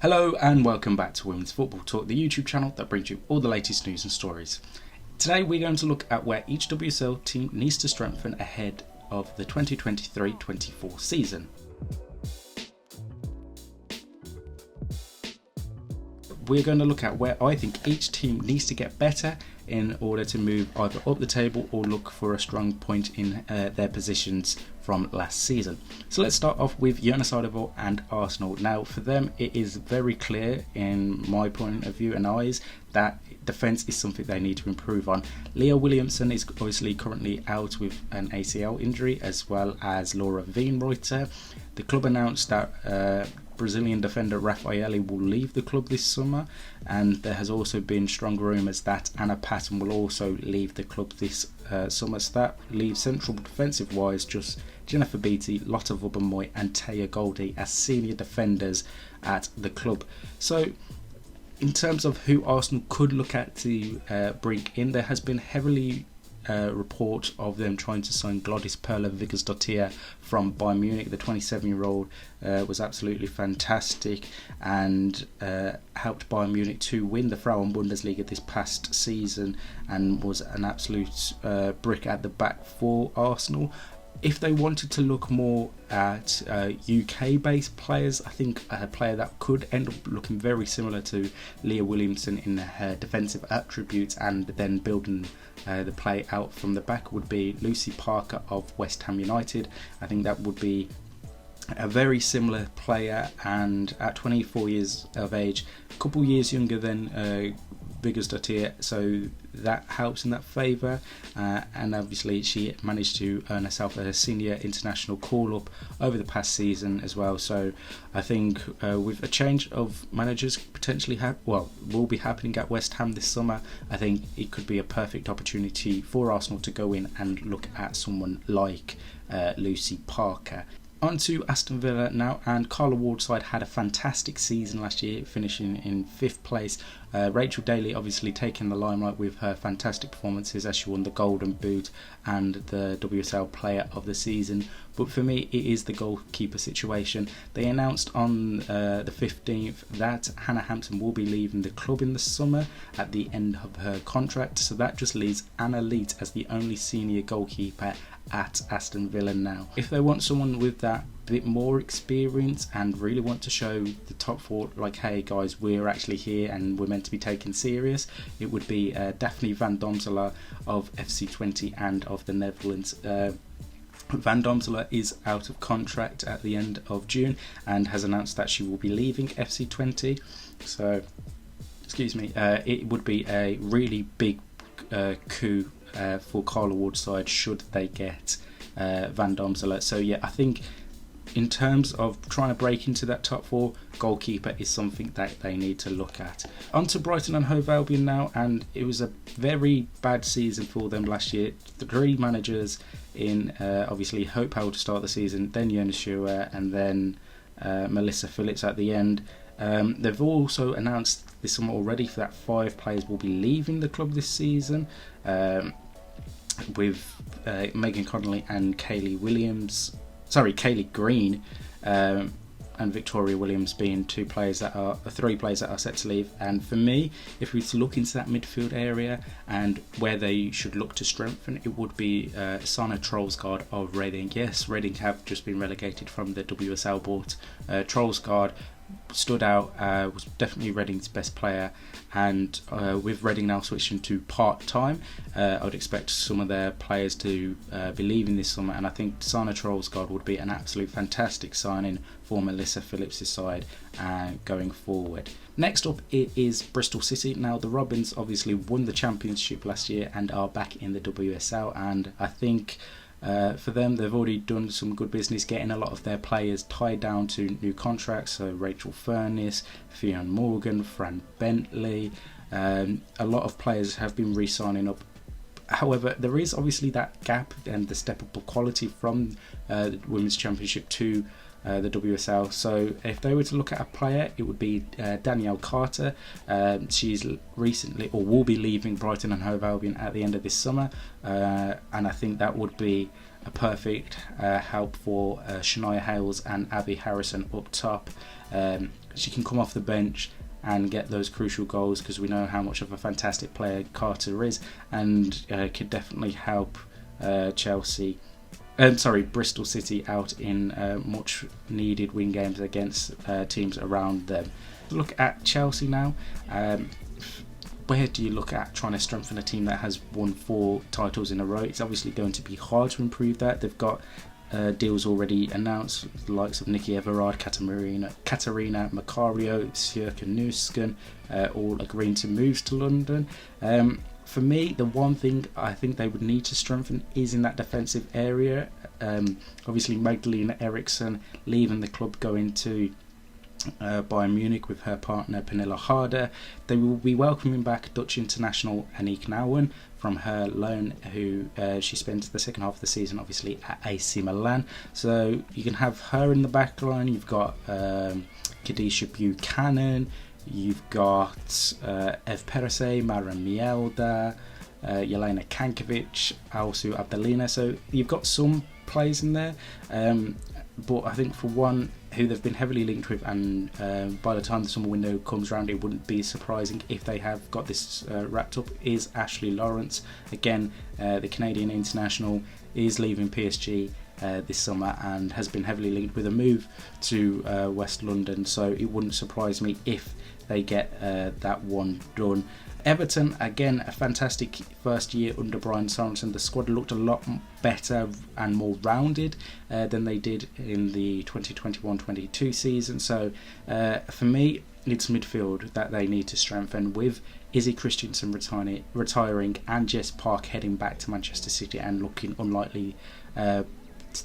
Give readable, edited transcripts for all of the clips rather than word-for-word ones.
Hello and welcome back to Women's Football Talk, the YouTube channel that brings you all the latest news and stories. Today we're going to look at where each WSL team needs to strengthen ahead of the 2023-24 season. We're going to look at where I think each team needs to get better in order to move either up the table or look for a strong point in their positions from last season. So let's start off with United and Arsenal. Now for them it is very clear in my point of view and eyes that defence is something they need to improve on. Leah Williamson is obviously currently out with an ACL injury, as well as Laura Veenreuter. The club announced that Brazilian defender Raffaele will leave the club this summer, and there has also been strong rumours that Anna Patton will also leave the club this summer. So that leaves central defensive wise just Jennifer Beattie, Lotta Wubbenmoy and Taya Goldie as senior defenders at the club. So in terms of who Arsenal could look at to bring in, there has been heavily report of them trying to sign Gladys Perla Viggersdottir from Bayern Munich. The 27-year-old was absolutely fantastic and helped Bayern Munich to win the Frauen Bundesliga this past season and was an absolute brick at the back for Arsenal. If they wanted to look more at UK-based players, I think a player that could end up looking very similar to Leah Williamson in her defensive attributes and then building the play out from the back would be Lucy Parker of West Ham United. I think that would be a very similar player, and at 24 years of age, a couple years younger than Viggersdottir, so that helps in that favour, and obviously she managed to earn herself a senior international call-up over the past season as well. So I think with a change of managers potentially will be happening at West Ham this summer, I think it could be a perfect opportunity for Arsenal to go in and look at someone like Lucy Parker. On to Aston Villa now, and Carla Wardside had a fantastic season last year, finishing in 5th place. Rachel Daly obviously taking the limelight with her fantastic performances as she won the Golden Boot and the WSL Player of the Season. But for me, it is the goalkeeper situation. They announced on the 15th that Hannah Hampton will be leaving the club in the summer at the end of her contract. So that just leaves Anna Leet as the only senior goalkeeper at Aston Villa now. If they want someone with that bit more experience and really want to show the top four, like, hey guys, we're actually here and we're meant to be taken serious, it would be Daphne van Domselaar of FC20 and of the Netherlands. Van Domselaar is out of contract at the end of June and has announced that she will be leaving FC20. So, it would be a really big coup for Carla Wardside should they get Van Domselaar. So yeah, I think in terms of trying to break into that top four, goalkeeper is something that they need to look at. On to Brighton and Hove Albion now, and it was a very bad season for them last year. 3 managers in, obviously Hope Howell to start the season, then Jonas Scheuer and then Melissa Phillips at the end. They've also announced this summer already that 5 players will be leaving the club this season, with Megan Connolly and Kaylee Green and Victoria Williams being 3 players that are set to leave. And for me, if we look into that midfield area and where they should look to strengthen, it would be Sana Trollsgaard of Reading. Yes, Reading have just been relegated from the WSL, but Trollsgaard stood out, was definitely Reading's best player, and with Reading now switching to part-time, I would expect some of their players to be leaving this summer, and I think Sana Trollsgaard would be an absolute fantastic signing for Melissa Phillips' side going forward. Next up, it is Bristol City. Now the Robins obviously won the championship last year and are back in the WSL, and I think for them, they've already done some good business getting a lot of their players tied down to new contracts. So Rachel Furness, Fionn Morgan, Fran Bentley, a lot of players have been re-signing up. However, there is obviously that gap and the step up of quality from the Women's Championship to the WSL. So if they were to look at a player, it would be Danielle Carter. She's recently, or will be, leaving Brighton and Hove Albion at the end of this summer, and I think that would be a perfect help for Shania Hales and Abby Harrison up top. she can come off the bench and get those crucial goals, because we know how much of a fantastic player Carter is, and could definitely help Bristol City out in much needed win games against teams around them. Look at Chelsea now. Where do you look at trying to strengthen a team that has won 4 titles in a row? It's obviously going to be hard to improve that. They've got deals already announced, the likes of Nikki Everard, Katarina Macario, Sjerka Nusken, all agreeing to move to London. For me, the one thing I think they would need to strengthen is in that defensive area. Obviously, Magdalena Eriksson leaving the club, going to Bayern Munich with her partner Pernilla Harder. They will be welcoming back Dutch international Aniek Nouwen from her loan, who she spent the second half of the season obviously at AC Milan. So you can have her in the back line. You've got Khadija Buchanan, you've got Ev Perisay, Mara Mielda, Jelena Kankovic, Alsu Abdelina. So you've got some players in there, but I think for one who they've been heavily linked with, and by the time the summer window comes around, it wouldn't be surprising if they have got this wrapped up, is Ashley Lawrence. Again, the Canadian international is leaving PSG this summer and has been heavily linked with a move to West London, so it wouldn't surprise me if they get that one done. Everton, again, a fantastic first year under Brian Sorensen. The squad looked a lot better and more rounded than they did in the 2021-22 season. So for me, it's midfield that they need to strengthen, with Izzy Christiansen retiring and Jess Park heading back to Manchester City and looking unlikely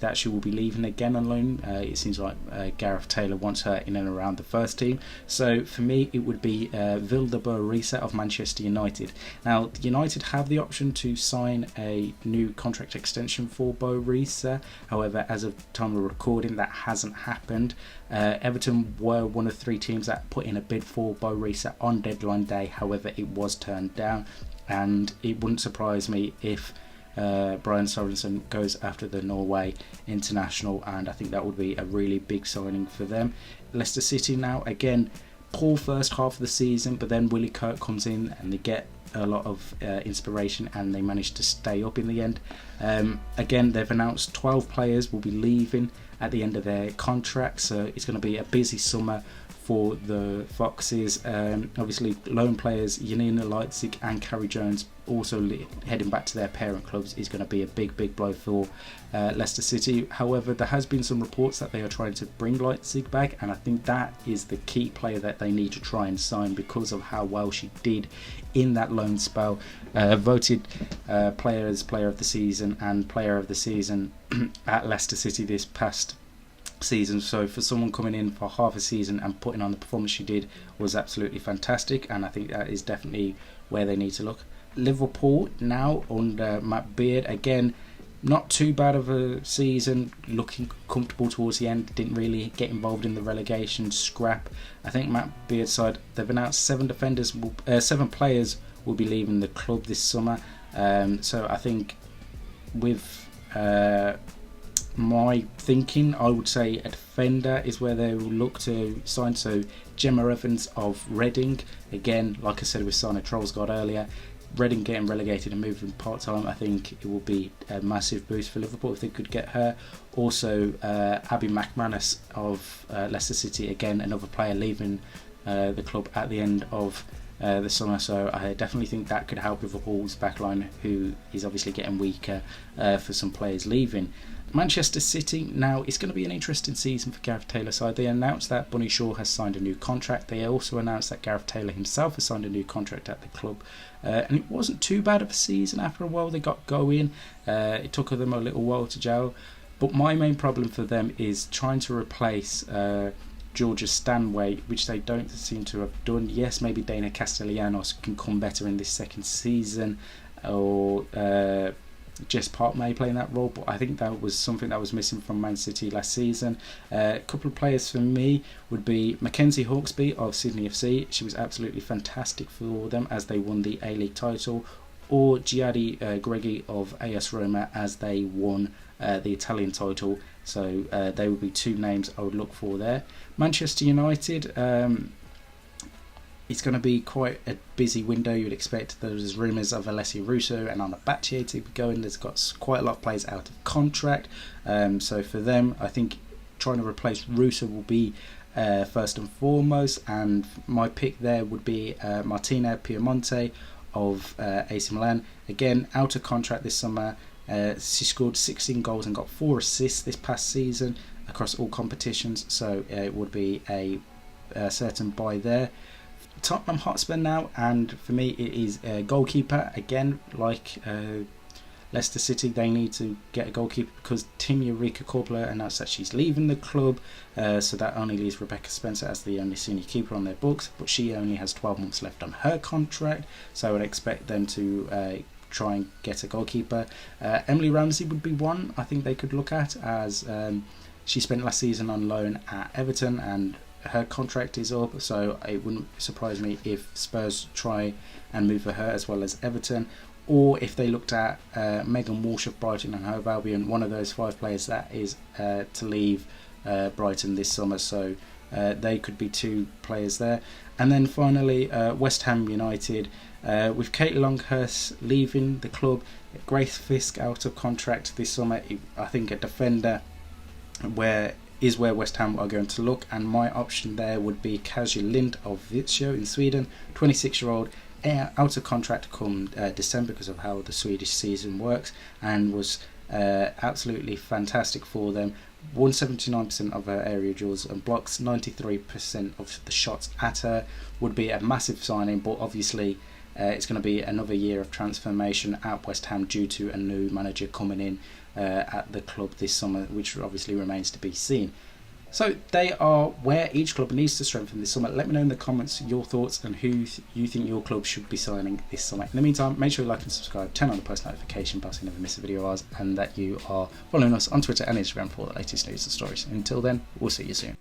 that she will be leaving again on loan. It seems like Gareth Taylor wants her in and around the first team. So for me, it would be Vilde Borisa of Manchester United. Now, United have the option to sign a new contract extension for Borisa. However, as of time of recording, that hasn't happened. Everton were one of 3 teams that put in a bid for Borisa on deadline day. However, it was turned down, and it wouldn't surprise me if Brian Sorensen goes after the Norway international, and I think that would be a really big signing for them. Leicester City now, again, poor first half of the season, but then Willie Kirk comes in and they get a lot of inspiration and they manage to stay up in the end. Again, they've announced 12 players will be leaving at the end of their contract, so it's going to be a busy summer for the Foxes. Obviously, loan players Janina Leipzig and Carrie Jones also heading back to their parent clubs is going to be a big blow for Leicester City. However, there has been some reports that they are trying to bring Leipzig back, and I think that is the key player that they need to try and sign because of how well she did in that loan spell. Voted player of the season and player of the season at Leicester City this past season. So for someone coming in for half a season and putting on the performance she did was absolutely fantastic, and I think that is definitely where they need to look. Liverpool now under Matt Beard, again, not too bad of a season, looking comfortable towards the end, didn't really get involved in the relegation scrap. I think Matt Beard's side, they've announced 7 players will be leaving the club this summer, so I think with my thinking, I would say a defender is where they will look to sign. So Gemma Evans of Reading, again, like I said with Sana Trollsgaard earlier, Reading getting relegated and moving part-time, I think it will be a massive boost for Liverpool if they could get her. Also, Abby McManus of Leicester City, again, another player leaving the club at the end of the summer, so I definitely think that could help Liverpool's backline, who is obviously getting weaker for some players leaving. Manchester City, now it's going to be an interesting season for Gareth Taylor's side. They announced that Bunny Shaw has signed a new contract. They also announced that Gareth Taylor himself has signed a new contract at the club, and it wasn't too bad of a season. After a while they got going. It took them a little while to gel, but my main problem for them is trying to replace Georgia Stanway, which they don't seem to have done. Yes, maybe Dana Castellanos can come better in this second season, or Jess Park may play in that role, but I think that was something that was missing from Man City last season. A couple of players for me would be Mackenzie Hawkesby of Sydney FC. She was absolutely fantastic for them as they won the A-League title, or Giadi Greggy of AS Roma as they won the Italian title. So they would be two names I would look for there. Manchester United, it's going to be quite a busy window. You'd expect. There's rumours of Alessia Russo and Anna Battier to be going. There's got quite a lot of players out of contract. So for them, I think trying to replace Russo will be first and foremost. And my pick there would be Martina Piemonte of AC Milan. Again, out of contract this summer. She scored 16 goals and got 4 assists this past season across all competitions. So it would be a certain buy there. Tottenham Hotspur now, and for me it is a goalkeeper. Again, like Leicester City, they need to get a goalkeeper because Team Eureka Corpola announced that she's leaving the club, so that only leaves Rebecca Spencer as the only senior keeper on their books, but she only has 12 months left on her contract, so I would expect them to try and get a goalkeeper. Emily Ramsey would be one I think they could look at, as she spent last season on loan at Everton and her contract is up, so it wouldn't surprise me if Spurs try and move for her as well as Everton, or if they looked at Megan Walsh of Brighton and Hove Albion, one of those 5 players that is to leave Brighton this summer, so they could be 2 players there. And then finally West Ham United, with Kate Longhurst leaving the club, Grace Fisk out of contract this summer. I think a defender where West Ham are going to look, and my option there would be Kasia Lind of Vittsjö in Sweden, 26-year-old, out of contract come December because of how the Swedish season works, and was absolutely fantastic for them. Won 79% of her area duels and blocks 93% of the shots at her. Would be a massive signing, but obviously it's going to be another year of transformation at West Ham due to a new manager coming in at the club this summer, which obviously remains to be seen. So they are where each club needs to strengthen this summer. Let me know in the comments your thoughts and who you think your club should be signing this summer. In the meantime, make sure you like and subscribe, turn on the post notification bell so you never miss a video of ours, and that you are following us on Twitter and Instagram for the latest news and stories. Until then, we'll see you soon.